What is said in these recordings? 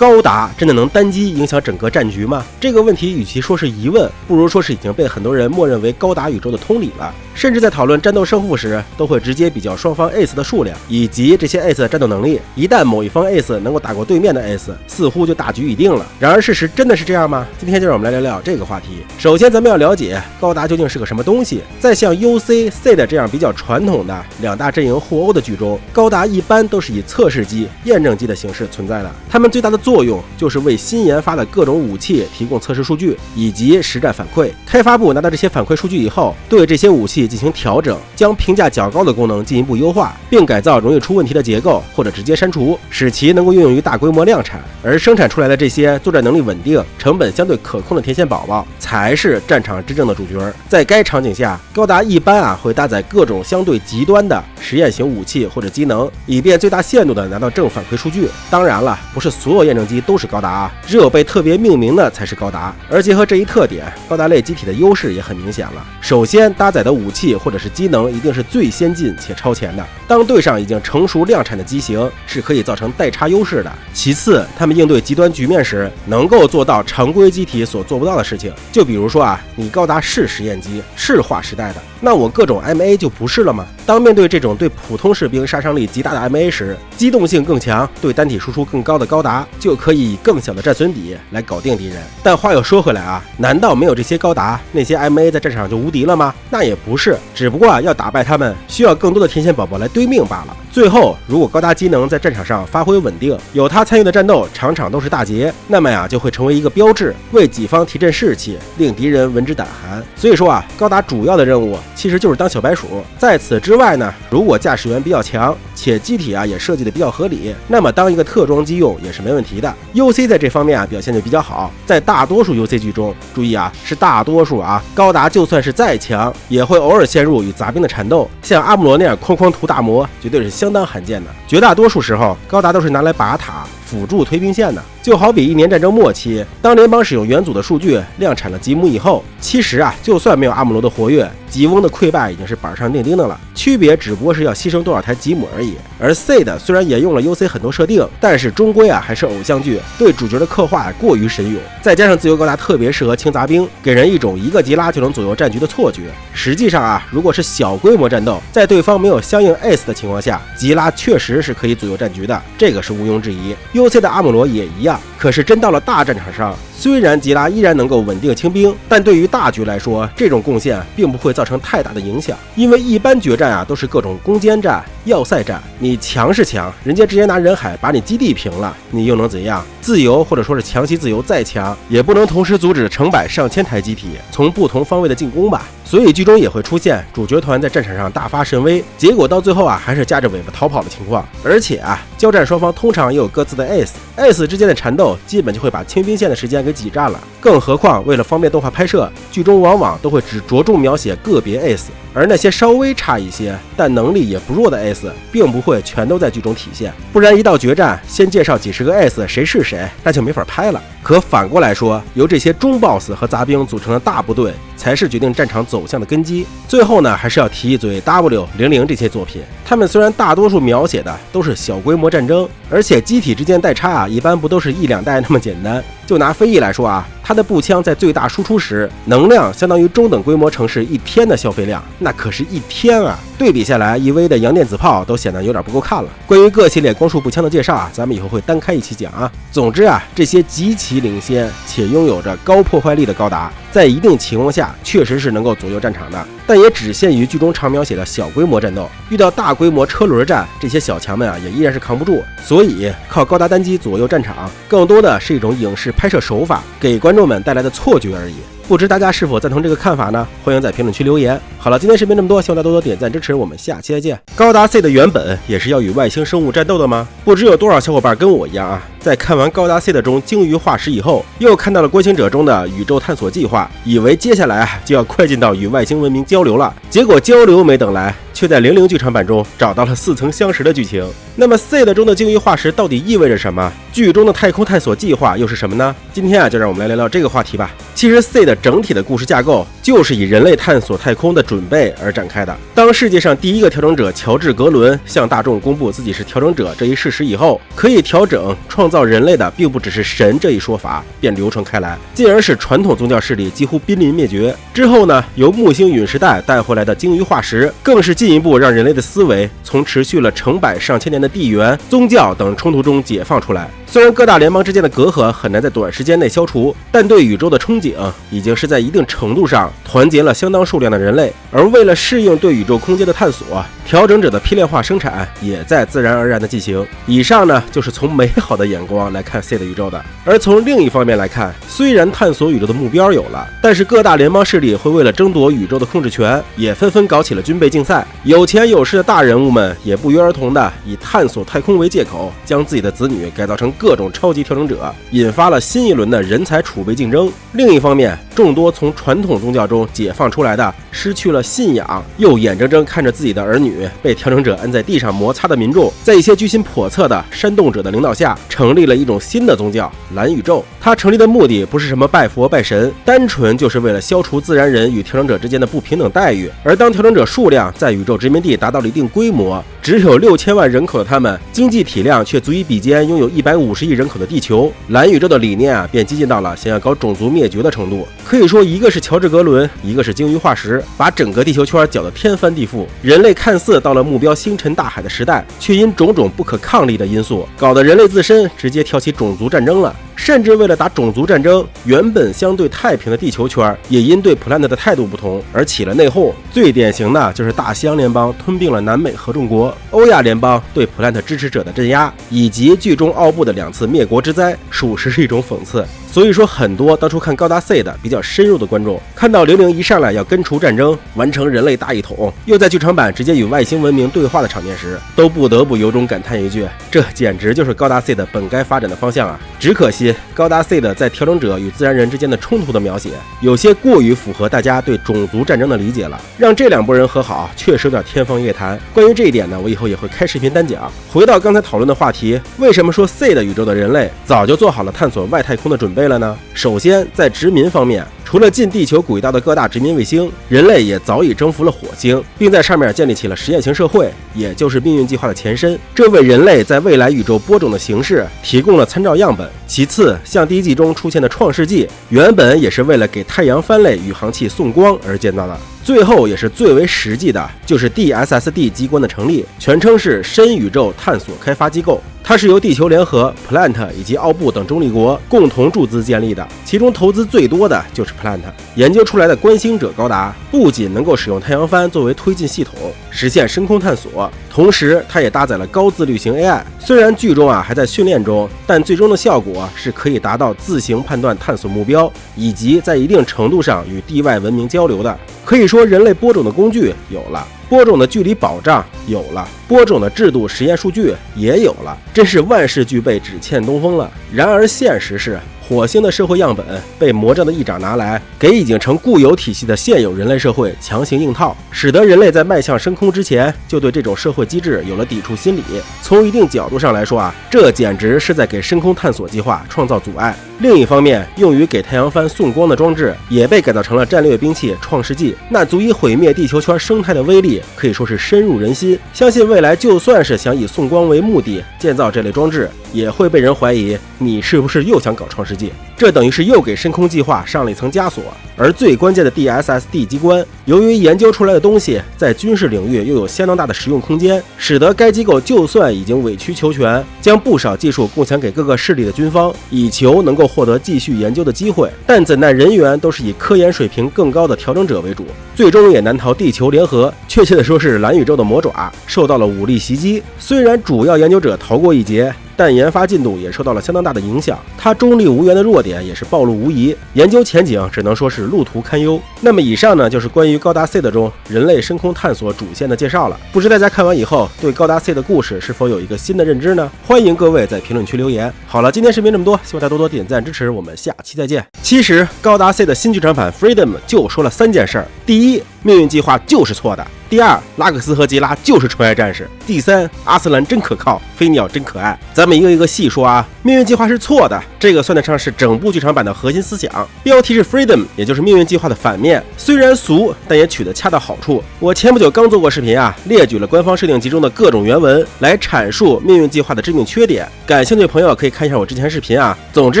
高达真的能单机影响整个战局吗？这个问题与其说是疑问，不如说是已经被很多人默认为高达宇宙的通理了。甚至在讨论战斗胜负时，都会直接比较双方 Ace 的数量以及这些 Ace 的战斗能力。一旦某一方 Ace 能够打过对面的 Ace， 似乎就大局已定了。然而事实真的是这样吗？今天就让我们来聊聊这个话题。首先咱们要了解高达究竟是个什么东西。在像 UC、SEED 这样比较传统的两大阵营互殴的剧中，高达一般都是以测试机、验证机的形式存在的。它们最大的作用就是为新研发的各种武器提供测试数据以及实战反馈。开发部拿到这些反馈数据以后，对这些武器进行调整，将评价较高的功能进一步优化，并改造容易出问题的结构或者直接删除，使其能够运用于大规模量产。而生产出来的这些作战能力稳定、成本相对可控的天线宝宝，才是战场真正的主角。在该场景下，高达一般会搭载各种相对极端的实验型武器或者机能，以便最大限度的拿到正反馈数据。当然了，不是所有验证机都是高达，只有被特别命名的才是高达。而结合这一特点，高达类机体的优势也很明显了。首先，搭载的武器或者是机能一定是最先进且超前的，当对上已经成熟量产的机型，是可以造成代差优势的。其次，他们应对极端局面时，能够做到常规机体所做不到的事情。就比如说你高达是实验机，是划时代的，那我各种 MA 就不是了吗？当面对这种对普通士兵杀伤力极大的 MA 时，机动性更强、对单体输出更高的高达就可以以更小的战损比来搞定敌人。但话又说回来难道没有这些高达，那些 MA 在战场上就无敌了吗？那也不是，只不过要打败他们，需要更多的天线宝宝来堆命罢了。最后，如果高达机能在战场上发挥稳定，有他参与的战斗场场都是大捷，那么就会成为一个标志，为己方提振士气，令敌人闻之胆寒。所以说高达主要的任务其实就是当小白鼠。在此之外呢，如果驾驶员比较强，且机体也设计的比较合理，那么当一个特装机用也是没问题的。UC 在这方面表现的比较好，在大多数 UC 剧中，注意是大多数高达就算是再强，也会偶尔陷入与杂兵的缠斗，像阿姆罗那样哐哐屠大魔，绝对是相当罕见的。绝大多数时候，高达都是拿来拔塔辅助推兵线的。就好比1年战争末期，当联邦使用元祖的数据量产了吉姆以后，其实就算没有阿姆罗的活跃，吉翁的溃败已经是板上钉钉的了，区别只不过是要牺牲多少台吉姆而已。而 SEED 虽然沿用了 UC 很多设定，但是终归还是偶像剧，对主角的刻画过于神勇，再加上自由高达特别适合轻杂兵，给人一种一个吉拉就能左右战局的错觉。实际上如果是小规模战斗，在对方没有相应 Ace 的情况下，吉拉确实是可以左右战局的，这个是毋庸置疑。UC 的阿姆罗也一样。可是真到了大战场上，虽然吉拉依然能够稳定清兵，但对于大局来说，这种贡献并不会造成太大的影响。因为一般决战都是各种攻坚战、要塞战，你强是强，人家直接拿人海把你基地平了，你又能怎样？自由或者说是强袭自由再强，也不能同时阻止成百上千台机体从不同方位的进攻吧。所以剧中也会出现主角团在战场上大发神威，结果到最后还是夹着尾巴逃跑的情况。而且交战双方通常也有各自的 Ace 之间的缠斗基本就会把清兵线的时间给挤占了。更何况为了方便动画拍摄，剧中往往都会只着重描写个别 Ace， 而那些稍微差一些但能力也不弱的 Ace 并不会全都在剧中体现，不然一到决战先介绍几十个 Ace 谁是谁，那就没法拍了。可反过来说，由这些中 boss 和杂兵组成的大部队才是决定战场走向的根基。最后呢，还是要提一嘴 W00 这些作品，他们虽然大多数描写的都是小规模战争，而且机体之间代差一般不都是1-2代那么简单。就拿飞翼来说它的步枪在最大输出时，能量相当于中等规模城市1天的消费量，那可是1天对比下来，EV 的洋电子炮都显得有点不够看了。关于各系列光束步枪的介绍咱们以后会单开一期讲总之这些极其领先且拥有着高破坏力的高达，在一定情况下确实是能够左右战场的，但也只限于剧中常描写的小规模战斗。遇到大规模车轮战，这些小强们也依然是扛不住。所以靠高达单机左右战场，更多的是一种影视拍摄手法给观众们带来的错觉而已。不知大家是否赞同这个看法呢？欢迎在评论区留言。好了，今天视频这么多，希望大家多多点赞支持，我们下期再见。高达 C 的原本也是要与外星生物战斗的吗？不知有多少小伙伴跟我一样在看完高达 C 中鲸鱼化石以后，又看到了观星者中的宇宙探索计划，以为接下来就要快进到与外星文明交流了，结果交流没等来，却在00剧场版中找到了似曾相识的剧情。那么 C 中的鲸鱼化石到底意味着什么？剧中的太空探索计划又是什么呢？今天就让我们来聊聊这个话题吧。其实 C 的整体的故事架构就是以人类探索太空的准备而展开的。当世界上第一个调整者乔治·格伦向大众公布自己是调整者这一事实以后，可以调整创造人类的并不只是神这一说法便流传开来，进而使传统宗教势力几乎濒临灭绝。之后呢，由木星陨石带带回来的鲸鱼化石更是进一步让人类的思维从持续了成百上千年的地缘、宗教等冲突中解放出来。虽然各大联邦之间的隔阂很难在短时间内消除，但对宇宙的憧憬已经是在一定程度上团结了相当数量的人类。而为了适应对宇宙空间的探索，调整者的批量化生产也在自然而然的进行。以上呢，就是从美好的眼光来看 C 的宇宙的。而从另一方面来看，虽然探索宇宙的目标有了，但是各大联邦势力会为了争夺宇宙的控制权，也纷纷搞起了军备竞赛。有钱有势的大人物们也不约而同的以探索太空为借口，将自己的子女改造成各种超级调整者，引发了新一轮的人才储备竞争。另一方面，众多从传统宗教中解放出来的失去了信仰又眼睁睁看着自己的儿女被调整者摁在地上摩擦的民众，在一些居心叵测的煽动者的领导下，成立了一种新的宗教蓝宇宙。它成立的目的不是什么拜佛拜神，单纯就是为了消除自然人与调整者之间的不平等待遇。而当调整者数量在宇宙殖民地达到了一定规模，只有6000万人口的他们，经济体量却足以比肩拥有150亿人口的地球，蓝宇宙的理念便激进到了想要搞种族灭绝的程度。可以说，一个是乔治·格伦，一个是鲸鱼化石，把整个地球圈搅得天翻地覆。人类看似到了目标星辰大海的时代，却因种种不可抗力的因素，搞得人类自身直接挑起种族战争了。甚至为了打种族战争，原本相对太平的地球圈也因对 Planet 的态度不同而起了内讧。最典型的就是大西洋联邦吞并了南美合众国，欧亚联邦对 Planet 支持者的镇压，以及剧中奥布的2次灭国之灾，属实是一种讽刺。所以说，很多当初看高达 C 的比较深入的观众，看到00一上来要根除战争，完成人类大一统，又在剧场版直接与外星文明对话的场面时，都不得不由衷感叹一句：这简直就是高达 C 的本该发展的方向啊！只可惜高达 C 的在调整者与自然人之间的冲突的描写，有些过于符合大家对种族战争的理解了，让这2拨人和好确实有点天方夜谭。关于这一点呢，我以后也会开视频单讲。回到刚才讨论的话题，为什么说 C 的宇宙的人类早就做好了探索外太空的准备了呢？首先，在殖民方面，除了进地球轨道的各大殖民卫星，人类也早已征服了火星，并在上面建立起了实验型社会，也就是命运计划的前身。这为人类在未来宇宙播种的形式提供了参照样本。其次，像第1季中出现的创世纪，原本也是为了给太阳帆类宇航器送光而建造的。最后也是最为实际的，就是 DSSD 机关的成立，全称是深宇宙探索开发机构。它是由地球联合、Plant 以及奥布等中立国共同注资建立的，其中投资最多的就是 Plant。研究出来的观星者高达不仅能够使用太阳帆作为推进系统，实现深空探索，同时它也搭载了高自律型 AI。虽然剧中还在训练中，但最终的效果是可以达到自行判断探索目标，以及在一定程度上与地外文明交流的。可以说，人类播种的工具有了，播种的距离保障有了，播种的制度实验数据也有了，真是万事俱备，只欠东风了。然而现实是，火星的社会样本被魔杖的一掌拿来，给已经成固有体系的现有人类社会强行硬套，使得人类在迈向升空之前就对这种社会机制有了抵触心理。从一定角度上来说这简直是在给深空探索计划创造阻碍。另一方面，用于给太阳帆送光的装置也被改造成了战略兵器创世纪，那足以毁灭地球圈生态的威力可以说是深入人心。相信未来就算是想以送光为目的建造这类装置，也会被人怀疑你是不是又想搞创世纪。这等于是又给深空计划上了一层枷锁。而最关键的 DSSD 机关，由于研究出来的东西在军事领域又有相当大的实用空间，使得该机构就算已经委曲求全，将不少技术共享给各个势力的军方，以求能够获得继续研究的机会。但怎奈人员都是以科研水平更高的调整者为主，最终也难逃地球联合，确切的说是蓝宇宙的魔爪受到了武力袭击。虽然主要研究者逃过一劫，但研发进度也受到了相当大的影响，它中立无援的弱点也是暴露无遗，研究前景只能说是路途堪忧。那么以上呢，就是关于高达 C 的中人类深空探索主线的介绍了。不知大家看完以后对高达 C 的故事是否有一个新的认知呢？欢迎各位在评论区留言。好了，今天视频这么多，希望大家多多点赞支持，我们下期再见。其实高达 C 的新剧场版 Freedom 就说了3件事儿。第一，命运计划就是错的。第二，拉克斯和吉拉就是纯爱战士。第三，阿斯兰真可靠，飞鸟真可爱。咱们一个一个细说啊。命运计划是错的，这个算得上是整部剧场版的核心思想。标题是 Freedom， 也就是命运计划的反面，虽然俗，但也取得恰到好处。我前不久刚做过视频啊，列举了官方设定集中的各种原文，来阐述命运计划的致命缺点。感兴趣的朋友可以看一下我之前视频啊。总之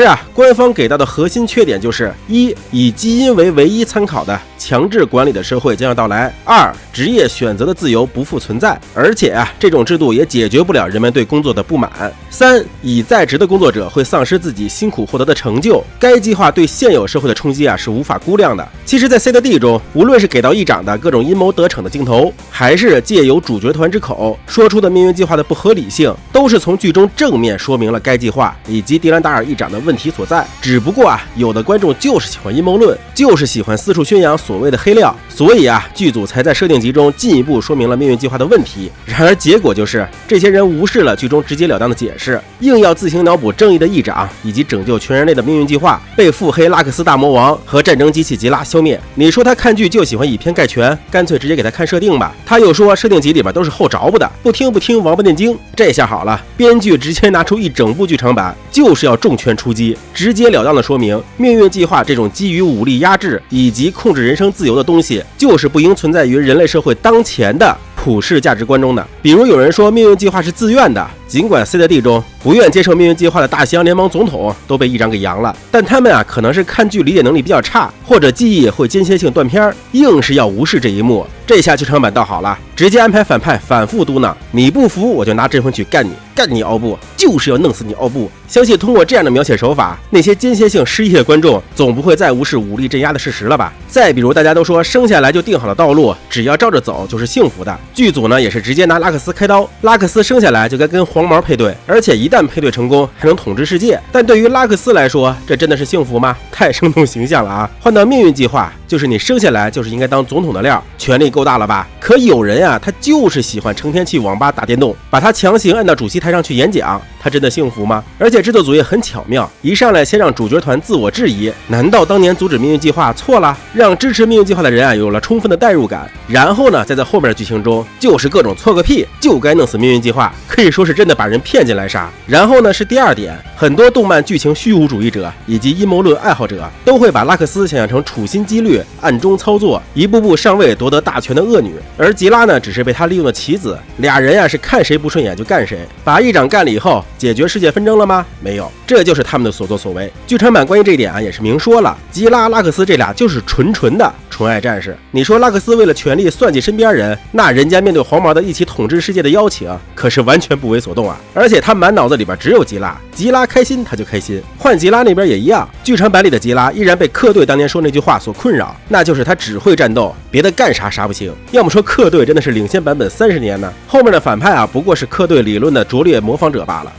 啊，官方给到的核心缺点就是一，以基因为唯一参考的强制管理的社会将要到来；二，职业选择的自由不复存在，而且啊，这种制度也解决不了人们对工作的不满；三，已在职的工作者会丧失自己辛苦获得的成就。该计划对现有社会的冲击啊是无法估量的。其实，在 C.D 中，无论是给到议长的各种阴谋得逞的镜头，还是借由主角团之口说出的命运计划的不合理性，都是从剧中正面说明了该计划以及迪兰达尔议长的问题所在。只不过啊，有的观众就是喜欢阴谋论，就是喜欢四处宣扬所谓的黑料，所以啊，剧组才在设定集中进一步说明了命运计划的问题。然而结果就是，这些人无视了剧中直截了当的解释，硬要自行脑补正义的议长以及拯救全人类的命运计划被腹黑拉克斯大魔王和战争机器吉拉消灭。你说他看剧就喜欢以偏概全，干脆直接给他看设定吧。他又说设定集里边都是后着不的，不听王八念经。这下好了，编剧直接拿出一整部剧场版，就是要重拳出击，直截了当的说明命运计划这种基于武力压制以及控制人生自由的东西，就是不应存在于人类社会当前的普世价值观中的。比如有人说命运计划是自愿的，尽管 C.D 中不愿接受命运计划的大西洋联盟总统都被议长给扬了，但他们啊可能是看剧理解能力比较差，或者记忆会间歇性断片，硬是要无视这一幕。这下剧场版倒好了，直接安排反派反复嘟囔，你不服我就拿镇魂曲干你奥布，就是要弄死你奥布。相信通过这样的描写手法，那些间歇性失忆的观众总不会再无视武力镇压的事实了吧。再比如大家都说生下来就定好了道路，只要照着走就是幸福的，剧组呢也是直接拿拉克斯开刀，拉克斯生下来就该跟黄毛配对，而且一旦配对成功还能统治世界。但对于拉克斯来说，这真的是幸福吗？太生动形象了啊。换到命运计划，就是你生下来就是应该当总统的料，权力够大了吧。可有人啊，他就是喜欢成天去网吧打电动，把他强行按到主席台上去演讲，他真的幸福吗？而且制作组也很巧妙，一上来先让主角团自我质疑，难道当年阻止命运计划错了？让支持命运计划的人啊有了充分的代入感，然后呢再在后面的剧情中就是各种错个屁就该弄死命运计划，可以说是真的把人骗进来杀。然后呢是第二点，很多动漫剧情虚无主义者以及阴谋论爱好者都会把拉克斯想象成处心积虑暗中操作，一步步上位夺得大权的恶女，而吉拉呢只是被他利用的棋子。俩人啊是看谁不顺眼就干谁，把议长干了以后解决世界纷争了吗？没有，这就是他们的所作所为。剧场版关于这一点啊也是明说了，吉拉、拉克斯这俩就是纯的纯爱战士。你说拉克斯为了权力算计身边人，那人家面对黄毛的一起统治世界的邀请可是完全不为所动啊。而且他满脑子里边只有吉拉，吉拉开心他就开心。换吉拉那边也一样，剧场版里的吉拉依然被克队当年说那句话所困扰，那就是他只会战斗，别的干啥不行。要么说克队真的是领先版本30年呢，后面的反派啊不过是克队理论的拙劣模仿者罢了。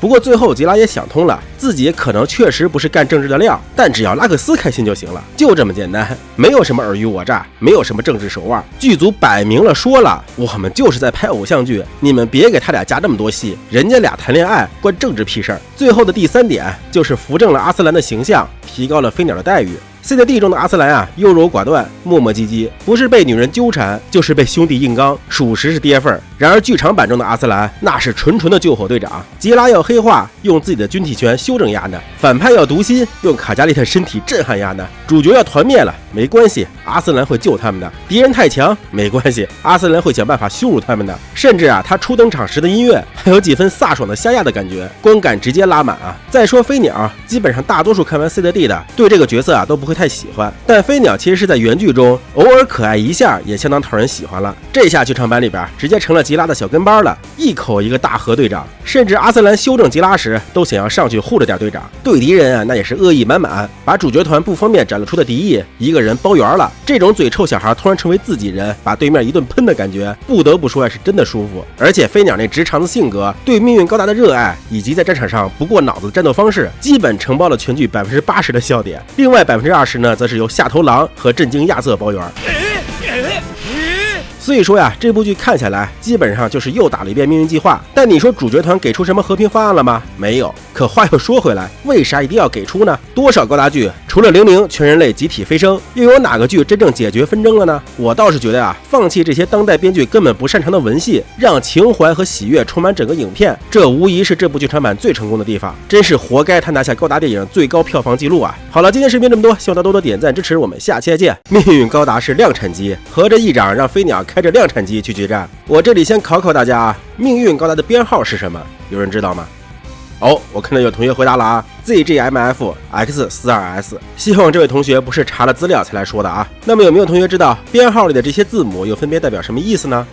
不过最后吉拉也想通了，自己可能确实不是干政治的料，但只要拉克斯开心就行了，就这么简单，没有什么尔虞我诈，没有什么政治手腕。剧组摆明了说了，我们就是在拍偶像剧，你们别给他俩加这么多戏，人家俩谈恋爱关政治屁事儿。最后的第3点就是扶正了阿斯兰的形象，提高了飞鸟的待遇。C.D 中的阿斯兰啊，优柔寡断，磨磨唧唧，不是被女人纠缠，就是被兄弟硬刚，属实是跌份儿。然而剧场版中的阿斯兰那是纯的救火队长，吉拉要黑化，用自己的军体拳修正丫呢；反派要读心，用卡加利的身体震撼丫呢；主角要团灭了，没关系，阿斯兰会救他们的；敌人太强，没关系，阿斯兰会想办法羞辱他们的。甚至啊，他初登场时的音乐还有几分飒爽的瞎压的感觉，观感直接拉满啊。再说飞鸟，基本上大多数看完 C.D 的对这个角色啊都不会太喜欢，但飞鸟其实是在原剧中偶尔可爱一下也相当讨人喜欢了。这下剧场版里边直接成了吉拉的小跟班了，一口一个大和队长，甚至阿斯兰修正吉拉时都想要上去护着点队长。对敌人啊那也是恶意满满，把主角团不方便展露出的敌意一个人包圆了。这种嘴臭小孩突然成为自己人，把对面一顿喷的感觉，不得不说是真的舒服。而且飞鸟那直肠子性格，对命运高达的热爱，以及在战场上不过脑子的战斗方式，基本承包了全剧80%的笑点。另外20%呢则是由下头狼和震惊亚瑟包圆。所以说呀，这部剧看下来基本上就是又打了一遍命运计划。但你说主角团给出什么和平方案了吗？没有。可话又说回来，为啥一定要给出呢？多少高达剧除了00全人类集体飞升，又有哪个剧真正解决纷争了呢？我倒是觉得放弃这些当代编剧根本不擅长的文戏，让情怀和喜悦充满整个影片，这无疑是这部剧场版最成功的地方，真是活该他拿下高达电影最高票房纪录啊！好了，今天视频这么多，希望大家多多点赞支持，我们下期再见。命运高达是量产机，合着议长让飞鸟开着量产机去决战。我这里先考考大家命运高达的编号是什么？有人知道吗？我看到有同学回答了ZGMF X42S， 希望这位同学不是查了资料才来说的啊。那么有没有同学知道编号里的这些字母又分别代表什么意思呢？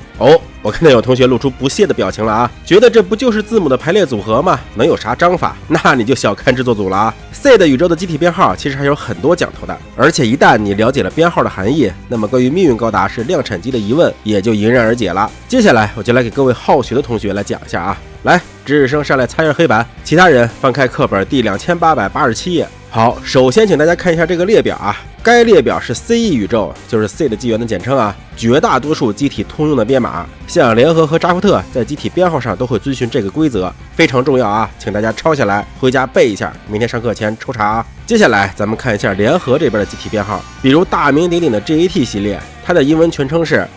我看到有同学露出不屑的表情了啊，觉得这不就是字母的排列组合吗？能有啥章法？那你就小看制作组了啊。C 的宇宙的机体编号其实还有很多讲头的，而且一旦你了解了编号的含义，那么关于命运高达是量产机的疑问也就迎刃而解了。接下来我就来给各位好学的同学来讲一下啊。来，值日生上来擦一下黑板，其他人翻开课本第2887页。好，首先请大家看一下这个列表啊，该列表是 CE 宇宙，就是 C 的纪元的简称啊，绝大多数机体通用的编码，像联合和扎夫特在机体编号上都会遵循这个规则，非常重要啊，请大家抄下来，回家背一下，明天上课前抽查啊。接下来咱们看一下联合这边的机体编号，比如大名鼎鼎的 GAT 系列，它的英文全称是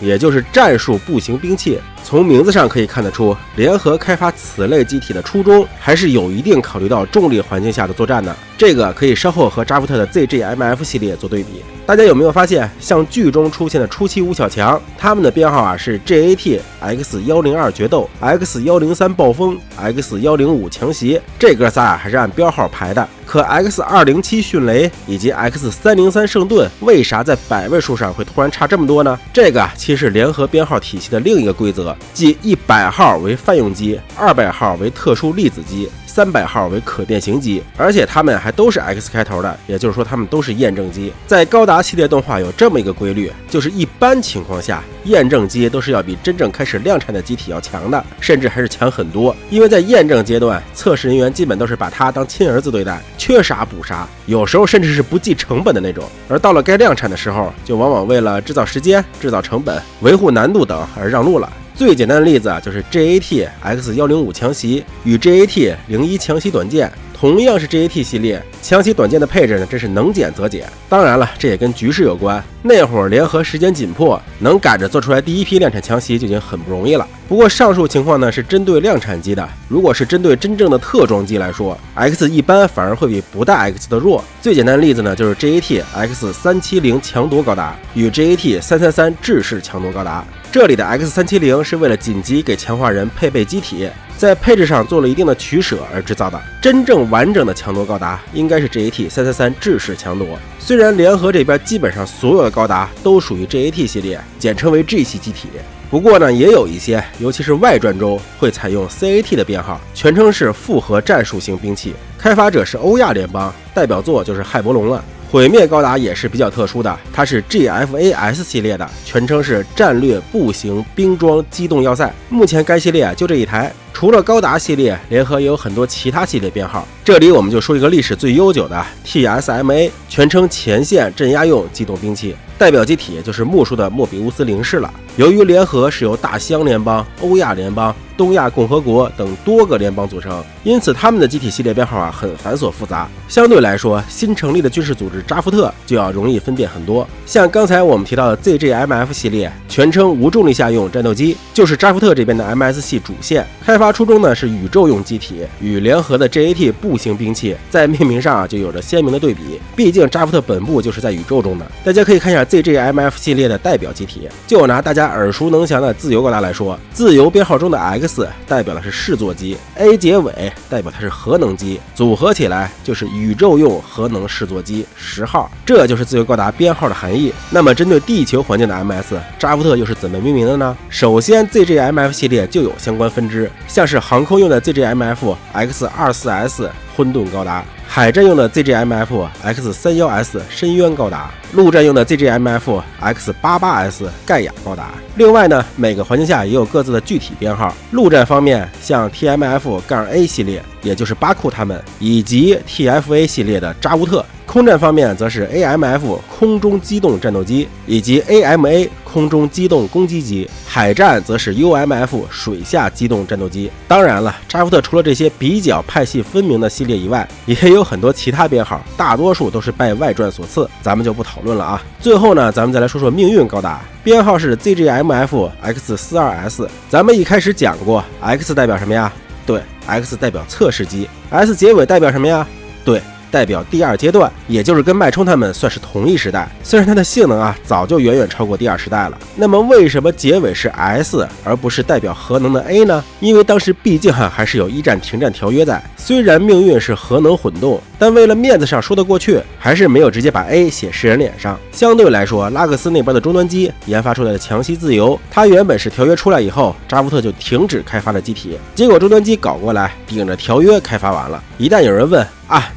也就是战术步行兵器。从名字上可以看得出，联合开发此类机体的初衷还是有一定考虑到重力环境下的作战的，这个可以稍后和扎夫特的 ZGMF 系列做对比。大家有没有发现，像剧中出现的初期五小强，他们的编号是 GAT X102 决斗、X103 暴风、X105 强袭，这哥仨还是按标号排的。可 X207 迅雷以及 X303 圣盾为啥在百位数上会突然差这么多呢？这个其实是联合编号体系的另一个规则，即100号为泛用机，200号为特殊粒子机，300号为可变形机，而且它们还都是 X 开头的，也就是说它们都是验证机。在高达系列动画有这么一个规律，就是一般情况下验证机都是要比真正开始量产的机体要强的，甚至还是强很多，因为在验证阶段，测试人员基本都是把它当亲儿子对待，缺啥补啥，有时候甚至是不计成本的那种。而到了该量产的时候，就往往为了制造时间、制造成本、维护难度等而让路了。最简单的例子就是 GAT X105 强袭与 GAT 01强袭短剑，同样是 GAT 系列，强袭短剑的配置呢，真是能减则减。当然了，这也跟局势有关。那会儿联合时间紧迫，能赶着做出来第一批量产强袭就已经很不容易了。不过上述情况呢是针对量产机的，如果是针对真正的特装机来说 ，X 一般反而会比不带 X 的弱。最简单的例子呢就是 GAT X370 强夺高达与 GAT 333制式强夺高达。这里的 X370是为了紧急给强化人配备机体，在配置上做了一定的取舍而制造的。真正完整的强夺高达应该是 GAT 333制式强夺。虽然联合这边基本上所有的高达都属于 GAT 系列，简称为 G 系机体，不过呢，也有一些，尤其是外传中会采用 CAT 的编号，全称是复合战术型兵器，开发者是欧亚联邦，代表作就是骇伯龙了。毁灭高达也是比较特殊的，它是 GFAS 系列的，全称是战略步行兵装机动要塞。目前该系列就这一台，除了高达系列，联合也有很多其他系列编号。这里我们就说一个历史最悠久的 TSMA， 全称前线镇压用机动兵器，代表机体就是木叔的莫比乌斯零式了。由于联合是由大西洋联邦、欧亚联邦、东亚共和国等多个联邦组成，因此他们的机体系列编号很繁琐复杂。相对来说，新成立的军事组织扎夫特就要容易分辨很多。像刚才我们提到的 ZGMF 系列，全称无重力下用战斗机，就是扎夫特这边的 MS 系主线。开发初衷呢是宇宙用机体，与联合的 GAT 步行兵器在命名上就有着鲜明的对比。毕竟扎夫特本部就是在宇宙中的。大家可以看一下 ZGMF 系列的代表机体，就拿大家耳熟能详的自由高达来说，自由编号中的 X 代表的是视作机， A 结尾代表它是核能机，组合起来就是宇宙用核能视作机10号，这就是自由高达编号的含义。那么针对地球环境的 MS， 扎夫特又是怎么命名的呢？首先 ZGMF 系列就有相关分支，像是航空用的 ZGMF X24S 混沌高达，海战用的 ZGMF X31S 深渊高达，陆战用的 ZGMF X88S 盖亚高达。另外呢，每个环境下也有各自的具体编号。陆战方面，像 TMF-A 系列，也就是巴库他们，以及 TFA 系列的扎乌特。空战方面则是 AMF 空中机动战斗机以及 AMA 空中机动攻击机，海战则是 UMF 水下机动战斗机。当然了，扎夫特除了这些比较派系分明的系列以外，也有很多其他编号，大多数都是拜外传所赐，咱们就不讨论了啊。最后呢，咱们再来说说命运高达，编号是 ZGMF X42S。咱们一开始讲过 X 代表什么呀？对， X 代表测试机。 S 结尾代表什么呀？对，代表第二阶段，也就是跟脉冲他们算是同一时代，虽然它的性能早就远远超过第二时代了。那么为什么结尾是 S 而不是代表核能的 A 呢？因为当时毕竟还是有一战停战条约在，虽然命运是核能混动，但为了面子上说得过去，还是没有直接把 A 写世人脸上。相对来说，拉克斯那边的终端机研发出来的强袭自由，它原本是条约出来以后，扎夫特就停止开发了机体，结果终端机搞过来，顶着条约开发完了。一旦有人问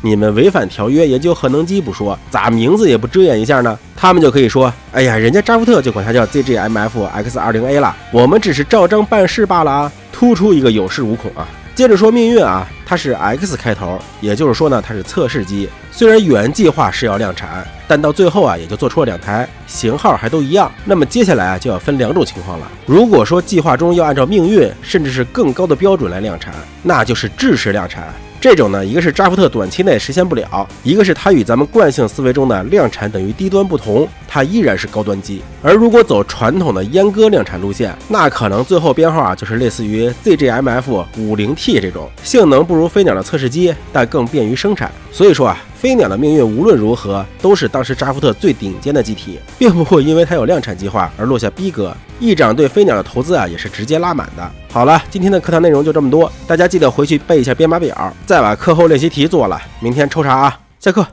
你们违反条约研究核能机不说，咋名字也不遮掩一下呢？他们就可以说，哎呀，人家扎夫特就管它叫 ZGMF X20A 了，我们只是照章办事罢了啊，突出一个有恃无恐啊。接着说命运它是 X 开头，也就是说呢，它是测试机。虽然原计划是要量产，但到最后也就做出了2台，型号还都一样。那么接下来就要分2种情况了。如果说计划中要按照命运甚至是更高的标准来量产，那就是制式量产。这种呢，一个是扎夫特短期内实现不了，一个是它与咱们惯性思维中的量产等于低端不同，它依然是高端机。而如果走传统的阉割量产路线，那可能最后编号就是类似于 ZGMF 50T 这种，性能不如飞鸟的测试机，但更便于生产。所以说飞鸟的命运无论如何都是当时扎夫特最顶尖的机体，并不会因为它有量产计划而落下逼格。议长对飞鸟的投资也是直接拉满的。好了，今天的课堂内容就这么多，大家记得回去背一下编码表，再把课后练习题做了，明天抽查下课。